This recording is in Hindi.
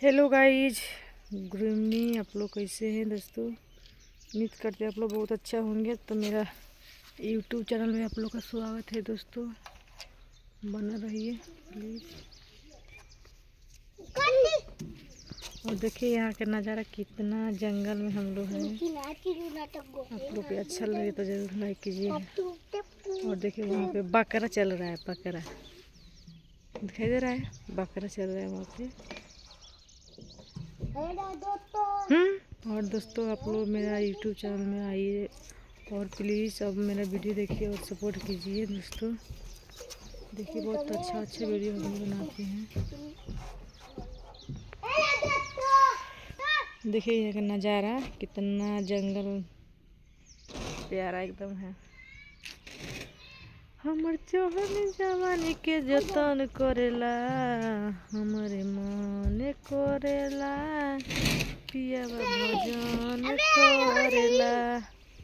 Hello guys, good evening. आप लोग कैसे हैं दोस्तों? उम्मीद करते हैं आप लोग बहुत अच्छा होंगे। तो मेरा यूट्यूब चैनल में आप लोग का स्वागत है दोस्तों, बना रहिए प्लीज़। और देखिए यहाँ का नज़ारा, कितना जंगल में हम लोग हैं। आप लोग को अच्छा लगे तो ज़रूर लाइक कीजिए। और देखिए वहाँ पे बकरा चल रहा है, बकरा दिखाई दे रहा है, बकरा चल रहा है वहाँ पे। और दोस्तों आप लोग मेरा यूट्यूब चैनल में आइए और प्लीज़ अब मेरा वीडियो देखिए और सपोर्ट कीजिए दोस्तों। देखिए बहुत अच्छा वीडियो हम बनाते हैं। देखिए यहाँ का नज़ारा, कितना जंगल प्यारा एकदम है। हमर चौहन जवानी के जतन करेला, हमारे मन करेला पिया भजन